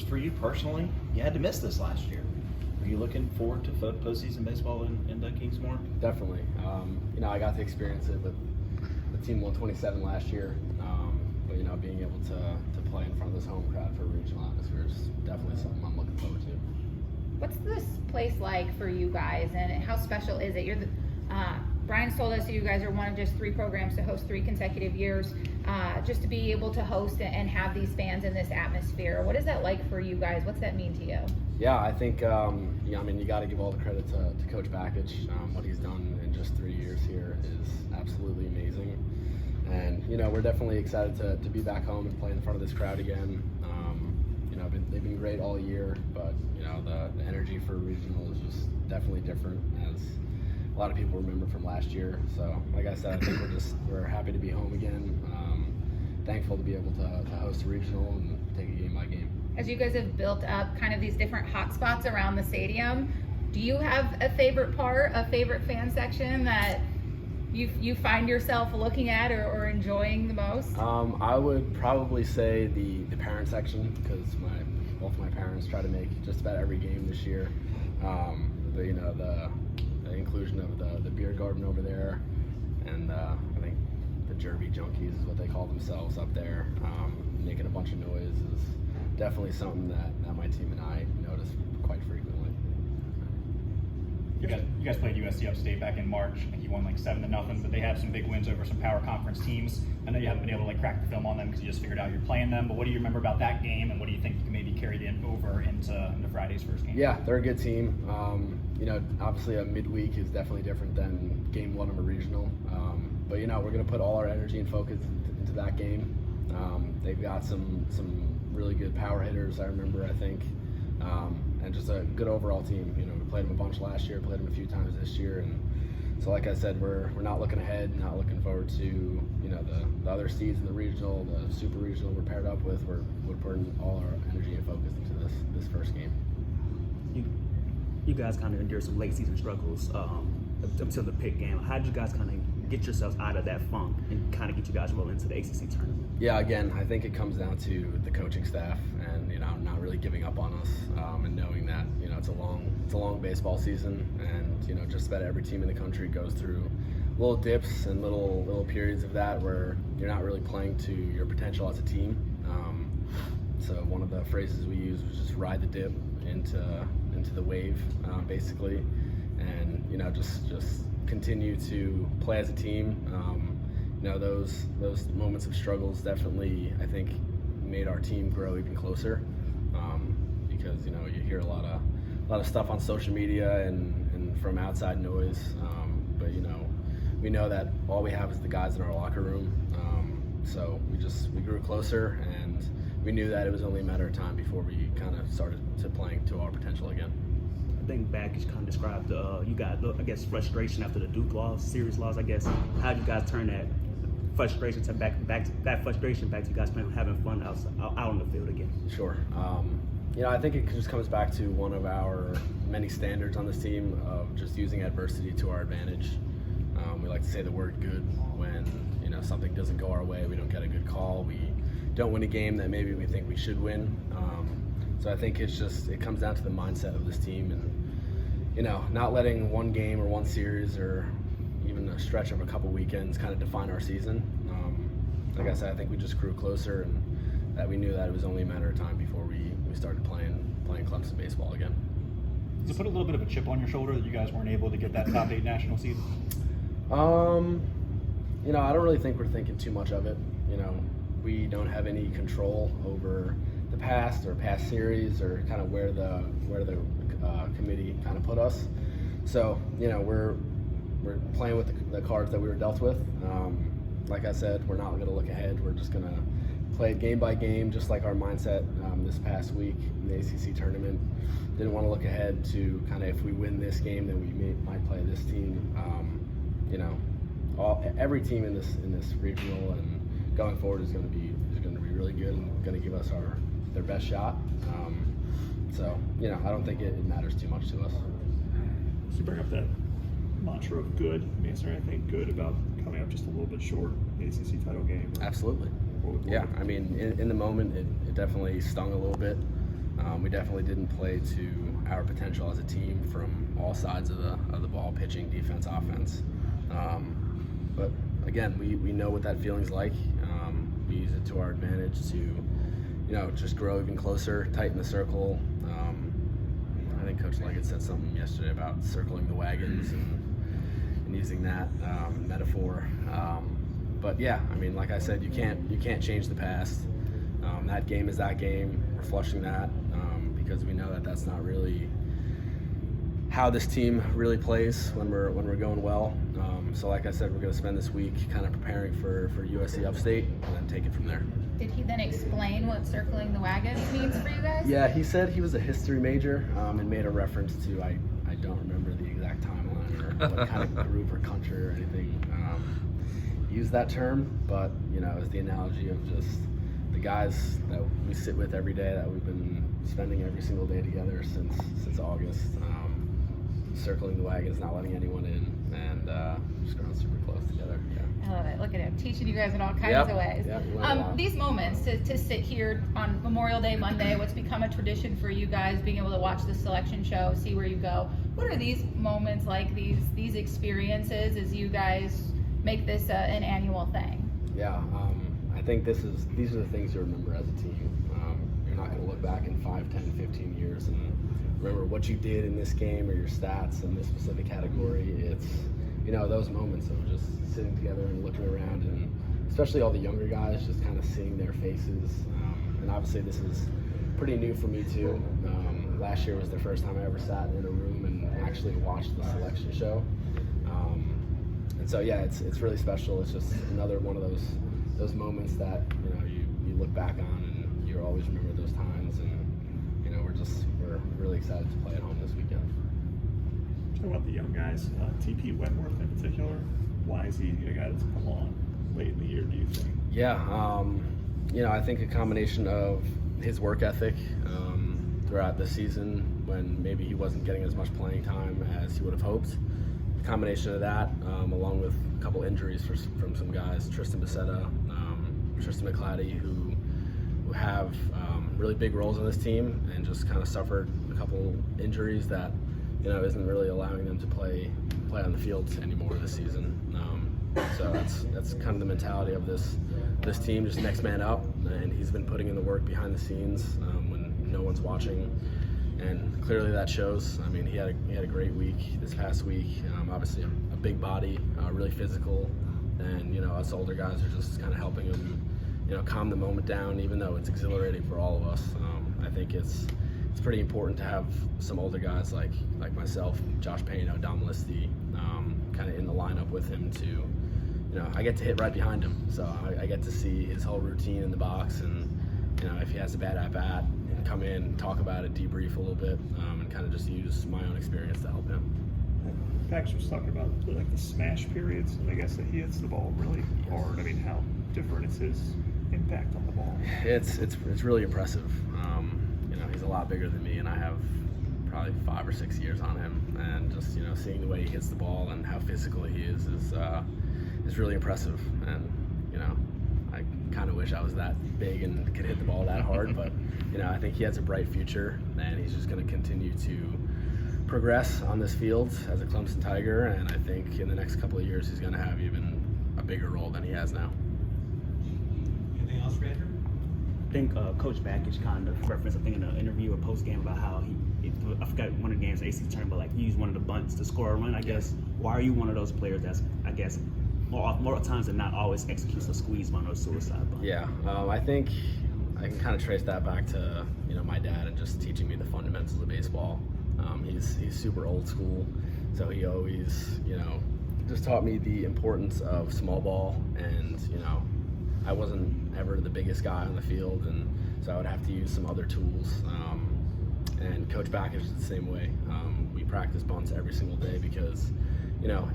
for you personally, you had to miss this last year. Are you looking forward to postseason baseball in Kingsmore? Definitely. I got to experience it with the team 127 last year. But being able to play in front of this home crowd for a regional atmosphere is definitely something I'm looking forward to. What's this place like for you guys, and how special is it? Brian's told us that you guys are one of just 3 programs to host 3 consecutive years. Just to be able to host and have these fans in this atmosphere, what is that like for you guys? What's that mean to you? Yeah, I think you got to give all the credit to Coach Backage. What he's done in just 3 years here is absolutely amazing, and we're definitely excited to be back home and play in front of this crowd again. They've been great all year, but the energy for regional is just definitely different, as a lot of people remember from last year. So, like I said, I think we're happy to be home again. Thankful to be able to host a regional and take it game by game. As you guys have built up kind of these different hot spots around the stadium, do you have a favorite part, a favorite fan section that you find yourself looking at or enjoying the most? I would probably say the parent section, because both my parents try to make just about every game this year. The inclusion of the beer garden over there, and I think the Jerby Junkies is what they call themselves up there, making a bunch of noise is definitely something that my team and I notice quite frequently. You guys played USC Upstate back in March. I think you won like 7-0, but they have some big wins over some power conference teams. I know you haven't been able to crack the film on them because you just figured out you're playing them, but what do you remember about that game, and what do you think you can maybe carry over into Friday's first game? Yeah, they're a good team. Obviously a midweek is definitely different than game 1 of a regional, but we're going to put all our energy and focus into that game. They've got some really good power hitters, I think, and just a good overall team. We played them a bunch last year, played them a few times this year, and so like I said, we're not looking ahead, not looking forward to the other seeds in the regional, the super regional we're paired up with. We're putting all our energy and focus into this first game. You guys kind of endured some late season struggles until the pick game. How did you guys kind of get yourselves out of that funk and kind of get you guys rolling into the ACC tournament? Yeah, again, I think it comes down to the coaching staff and not really giving up on us, and knowing that it's a long baseball season, and just about every team in the country goes through little dips and little periods of that where you're not really playing to your potential as a team. So one of the phrases we used was just ride the dip into the wave, basically, and just continue to play as a team. Those moments of struggles definitely, I think, made our team grow even closer, because you hear a lot of stuff on social media and from outside noise, but we know that all we have is the guys in our locker room. So we grew closer, and we knew that it was only a matter of time before we kind of started to playing to our potential again. I think Baggage kind of described you guys, I guess, frustration after the Duke series loss. I guess, how did you guys turn that frustration back to you guys having fun out on the field again? Sure. I think it just comes back to one of our many standards on this team of just using adversity to our advantage. We like to say the word good when something doesn't go our way, we don't get a good call, we don't win a game that maybe we think we should win. So I think it comes down to the mindset of this team, and not letting one game or one series or even a stretch of a couple weekends kind of define our season. Like I said, I think we just grew closer, and that we knew that it was only a matter of time before we started playing Clemson baseball again. Does it put a little bit of a chip on your shoulder that you guys weren't able to get that top 8 national seed? I don't really think we're thinking too much of it. We don't have any control over the past series or kind of where the committee kind of put us. So we're playing with the cards that we were dealt with. Like I said, we're not going to look ahead. We're just going to play game by game, just like our mindset this past week in the ACC tournament. Didn't want to look ahead to kind of, if we win this game, then we might play this team. Every team in this regional and going forward is going to be really good and going to give us their best shot. So I don't think it matters too much to us. You bring up that mantra of good. I mean, is there anything good about coming up just a little bit short in the ACC title game? Absolutely. Yeah, I mean, in the moment, it definitely stung a little bit. We definitely didn't play to our potential as a team from all sides of the ball, pitching, defense, offense. But again, we know what that feeling's like. We use it to our advantage to, just grow even closer, tighten the circle. I think Coach Leggett said something yesterday about circling the wagons and using that metaphor. But yeah, I mean, like I said, you can't change the past. That game is that game. We're flushing that because we know that that's not really how this team really plays when we're going well. So like I said, we're going to spend this week kind of preparing for USC Upstate and then take it from there. Did he then explain what circling the wagons means for you guys? Yeah, he said he was a history major and made a reference to, I don't remember the exact timeline or what kind of group or country or anything used that term, but it was the analogy of just the guys that we sit with every day that we've been spending every single day together since August, circling the wagons, not letting anyone in, and just growing super close together. Yeah. I love it. Look at him teaching you guys in all kinds of ways. Yep, these moments to sit here on Memorial Day Monday, what's become a tradition for you guys, being able to watch the selection show, see where you go. What are these moments like, these experiences, as you guys make this an annual thing? Yeah, I think these are the things you remember as a team. You're not going to look back in 5, 10, 15 years and remember what you did in this game or your stats in this specific category. It's those moments of just sitting together and looking around, and especially all the younger guys, just kind of seeing their faces. And obviously this is pretty new for me too. Last year was the first time I ever sat in a room and actually watched the selection show. And so yeah, it's really special. It's just another one of those moments that you look back on and you always remember those times. And we're really excited to play at home this weekend. Talking about the young guys, TP Wentworth in particular, why is he a guy that's come on late in the year, do you think? Yeah, I think a combination of his work ethic throughout the season when maybe he wasn't getting as much playing time as he would have hoped. The combination of that, along with a couple injuries from some guys, Tristan Becerra, Tristan McClatty, who have really big roles on this team and just kind of suffered a couple injuries that isn't really allowing them to play on the field anymore this season. So that's kind of the mentality of this team, just next man up, and he's been putting in the work behind the scenes when no one's watching, and clearly that shows. I mean, he had a great week this past week. Obviously a big body, really physical, and us older guys are just kind of helping him calm the moment down, even though it's exhilarating for all of us. I think it's pretty important to have some older guys like myself, Josh Payno, Dom Listy, kind of in the lineup with him to, I get to hit right behind him. So I get to see his whole routine in the box, and, if he has a bad at-bat, come in, talk about it, debrief a little bit, and kind of just use my own experience to help him. Pax was talking about like the smash periods, and I guess that he hits the ball really hard. I mean, how different is his impact on the ball? It's really impressive. He's a lot bigger than me, and I have probably 5 or 6 years on him, and just seeing the way he hits the ball and how physical he is really impressive. And I kind of wish I was that big and could hit the ball that hard, but I think he has a bright future, and he's just going to continue to progress on this field as a Clemson Tiger, and I think in the next couple of years he's going to have even a bigger role than he has now. Anything else, Ranger? I think Coach Backage kind of referenced, I think, in an interview or post game about how I forgot one of the games, AC tournament, but like he used one of the bunts to score a run. I guess, why are you one of those players that's, I guess, more times than not always executes a squeeze bunt or a suicide bunt? Yeah, I think I can kind of trace that back to my dad and just teaching me the fundamentals of baseball. He's super old school, so he always just taught me the importance of small ball, and I wasn't ever the biggest guy on the field, and so I would have to use some other tools. And Coach Backage is the same way. We practice bunts every single day because,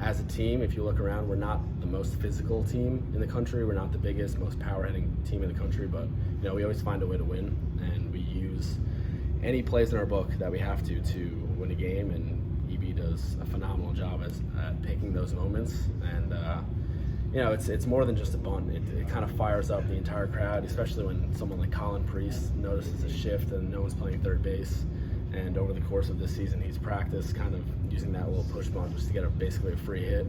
as a team, if you look around, we're not the most physical team in the country. We're not the biggest, most power-hitting team in the country, but we always find a way to win, and we use any plays in our book that we have to win a game. And EB does a phenomenal job at picking those moments, and you know, it's more than just a bunt. It kind of fires up the entire crowd, especially when someone like Colin Priest notices a shift and no one's playing third base. And over the course of this season, he's practiced kind of using that little push bunt just to get basically a free hit.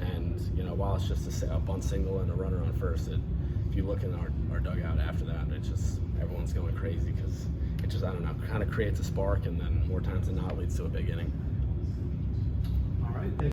And, you know, while it's just a bunt single and a runner on first, if you look in our dugout after that, it's just everyone's going crazy because it just, I don't know, kind of creates a spark, and then more times than not leads to a big inning. All right.